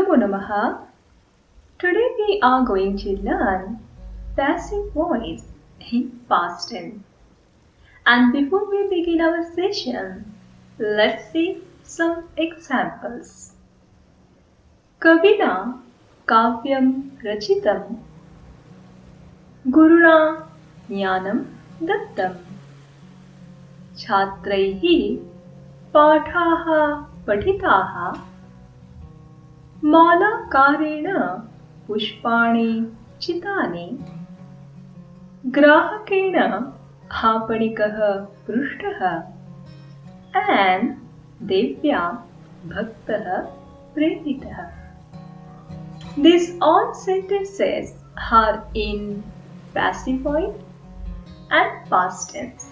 Namo Namaha. Today we are going to learn passive voice in past tense. And before we begin our session, let's see some examples. Kavina Kavyam Rachitam Guruna Jnanam Dattam Chhatraihi Pathaha Patitaha Malakareణ पुष्पाणि चितानि ग्राहकेण आपणिकः पृष्टः and देव्या भक्तः प्रेरितः. These all sentences are in passive voice and past tense.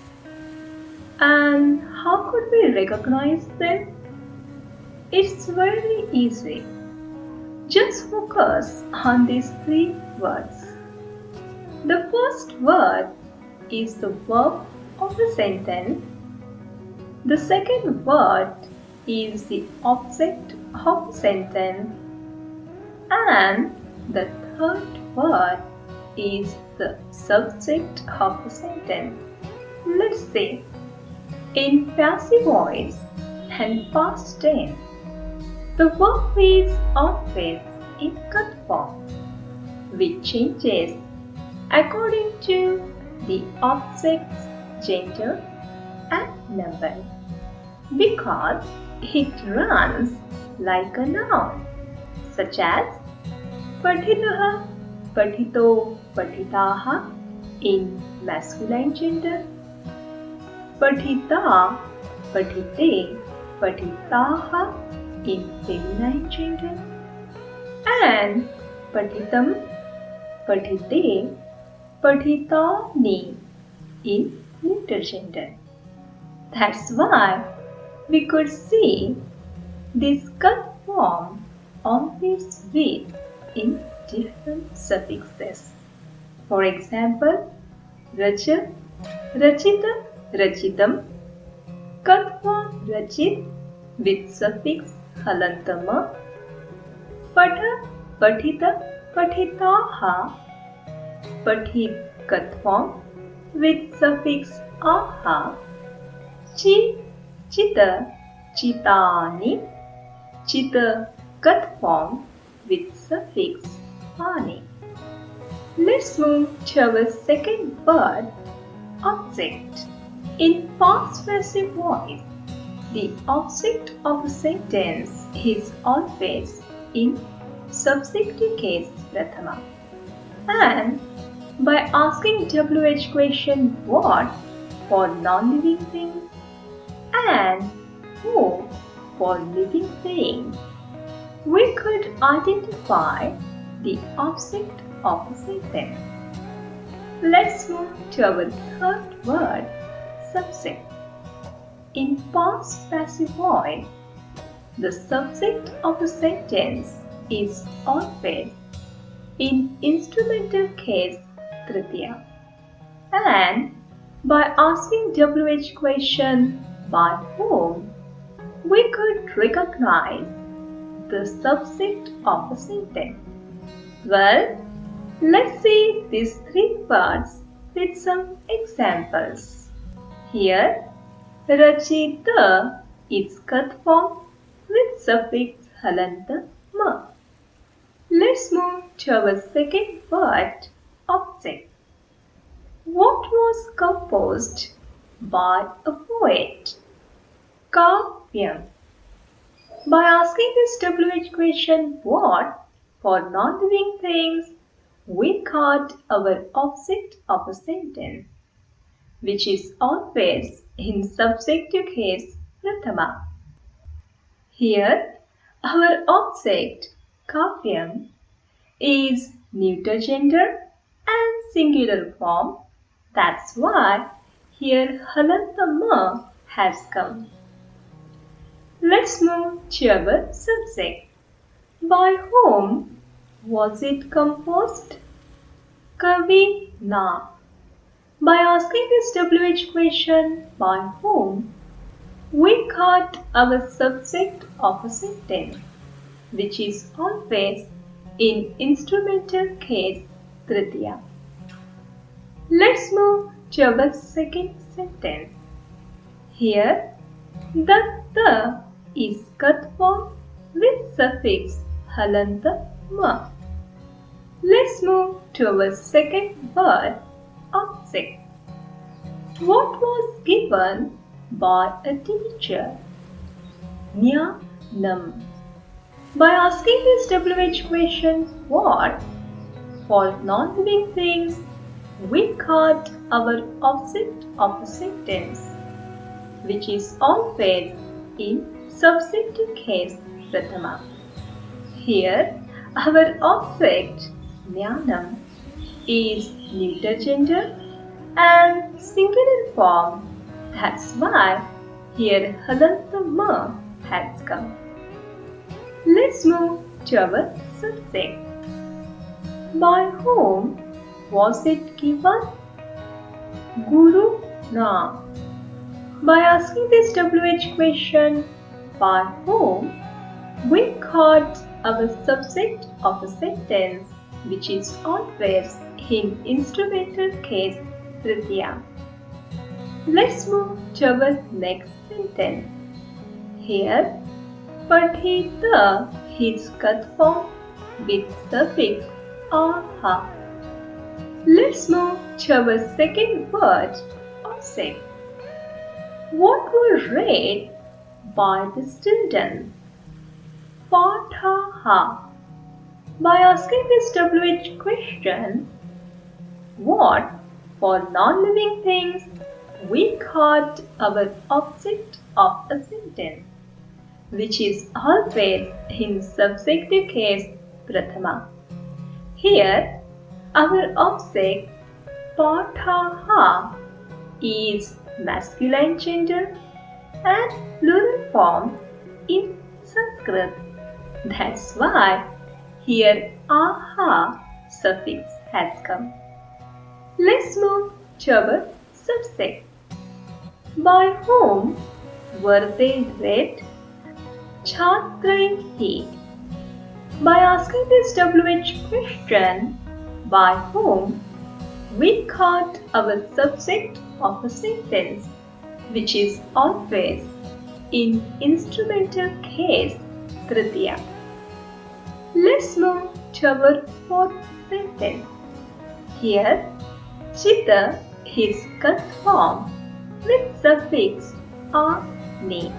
And how could we recognize them? It's very easy. Just focus on these three words. The first word is the verb of the sentence. The second word is the object of the sentence. And the third word is the subject of the sentence. Let's see. In passive voice and past tense, the verb is always in cut form, which changes according to the object's gender and number, because it runs like a noun, such as Patitah, Patito, Patitaha in masculine gender, Patita, Patite, Patitaha in feminine gender, and Patitam, Patite, Patitani in neuter gender. That's why we could see this cut form always with in different suffixes. For example, Racha, Rachita, Rachitam, cut form Rachit with suffix halantama, Patha, Patita, Patitaha, Pathit cut form with suffix aha, Chi, Chita, Chitani, Chita cut form with suffix ani. Let's move to our second word, object. In past passive voice, the object of a sentence is always in subjective case prathama. And by asking WH question what for non-living things and who for living things, we could identify the object of a sentence. Let's move to our third word, subject. In past passive voice, the subject of a sentence is always in instrumental case tritiya. And by asking WH question by whom, we could recognize the subject of a sentence. Well, let's see these three words with some examples. Here, Rachita is cut form with suffix halanta ma. Let's move to our second word, object. What was composed by a poet? Kavyam. By asking this WH question what for non-living things, we got our object of a sentence, which is always in subjective case prathama. Here, our object, kavyam, is neuter gender and singular form. That's why here halantama has come. Let's move to our subject. By whom was it composed? Kavina. By asking this WH question, by whom, we got our subject of a sentence, which is always in instrumental case tritiya. Let's move to our second sentence. Here, the is cut form with suffix halanta ma. Let's move to our second word, object. What was given by a teacher? Jnanam. By asking this WH question, what? For non-living things, we got our object of a sentence, which is always in subjunctive case prathama. Here, our object jnanam is neuter gender and singular form. That's why here halanta ma has come. Let's move to our subject. By whom was it given? Guru na. By asking this WH question, by whom, we got our subject of a sentence, which is always in instrumental case tritiya. Let's move to our next sentence. Here, Padhita is cut form with suffix aha. Let's move to our second word, object. What were read by the students? Pathaha. By asking this WH question, what for non-living things, we got our object of a sentence, which is always in subjunctive case prathama. Here, our object pathaha is masculine gender and plural form in Sanskrit. That's why here aha suffix has come. Let's move to our subject. By whom were they read? Chhatraihi. By asking this WH question, by whom, we got our subject of a sentence, which is always in instrumental case tritiya. Let's move to our fourth sentence. Here, Chita is cut form with suffix ani.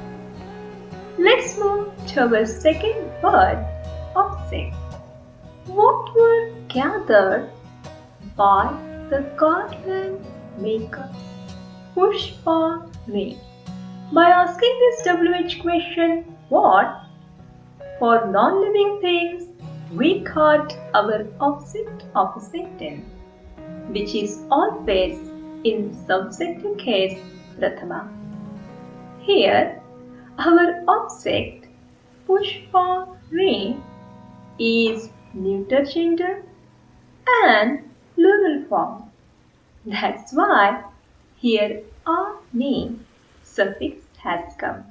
Let's move to our second word, object. What were gathered by the garland maker? Pushpani. By asking this WH question, what? For non-living things, we got our object of a sentence, which is always in subjunctive case prathama. Here, our object Pushpani is neuter gender and plural form. That's why here ani suffix has come.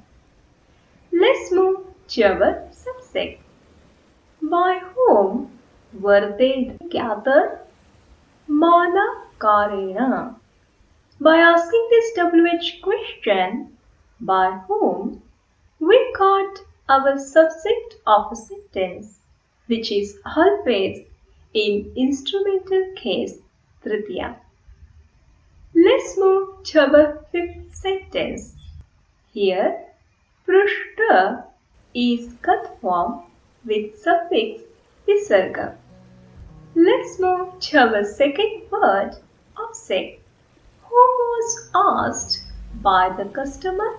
Let's move to our subject. By whom were they gathered? Mala karena. By asking this WH question, by whom, we got our subject of a sentence, which is always in instrumental case tritiya. Let's move to our fifth sentence. Here, Prushta is cut form with suffix visarga. Let's move to our second word, object. Who was asked by the customer?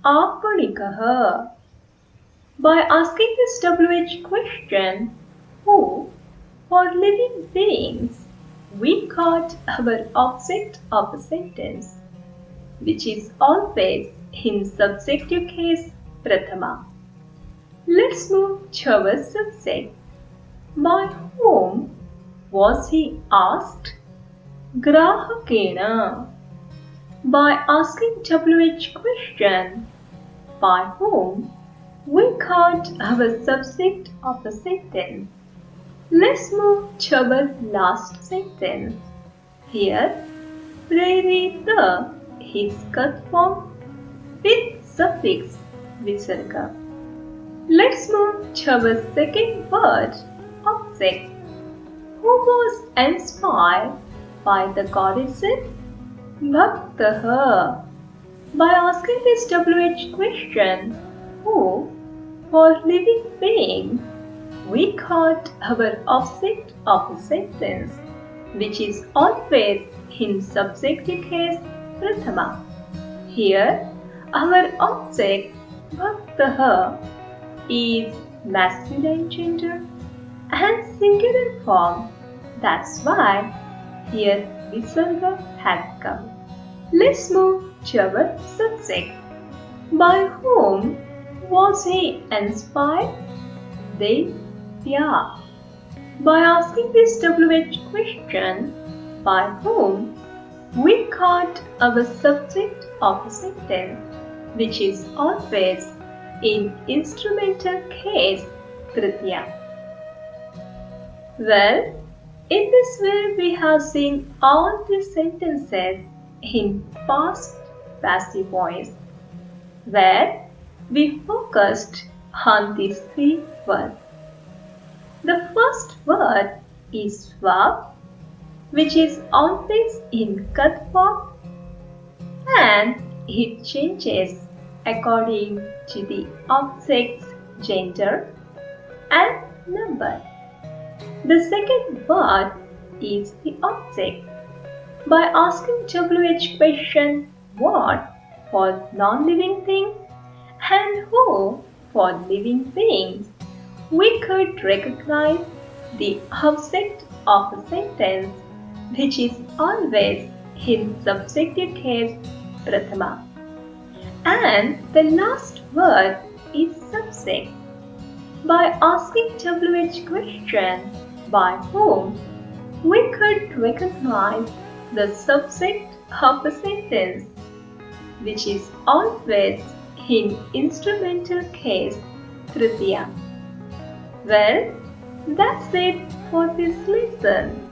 Aparikaha. By asking this WH question, who, for living beings, we got our object of a sentence, which is always in subjunctive case prathama. Let's move to our subject. By whom was he asked? Grahakena. By asking WH question, by whom, we got our subject of a sentence. Let's move to our last sentence. Here, prerita is cut form with suffix visarga. Let's move to our second word, object. Who was inspired by the goddesses? Bhaktaha. By asking this WH question, who for living being, we got our object of a sentence, which is always in subjective case prathama. Here, our object bhaktaha is masculine gender and singular form. That's why here visarga had come. Let's move to our subject. By whom was he inspired? Yeah. By asking this WH question, by whom, we got our subject of a sentence, which is always in instrumental case tritiya. Well, in this way we have seen all the sentences in past passive voice, where we focused on these three words. The first word is verb, which is always in cut form and it changes according to the object's gender and number. The second word is the object. By asking WH question what for non-living things and who for living beings, we could recognize the object of a sentence, which is always in subjective case prathama. And the last word is subject. By asking WH question by whom, we could recognize the subject of a sentence, which is always in instrumental case tritiya. Well, that's it for this lesson.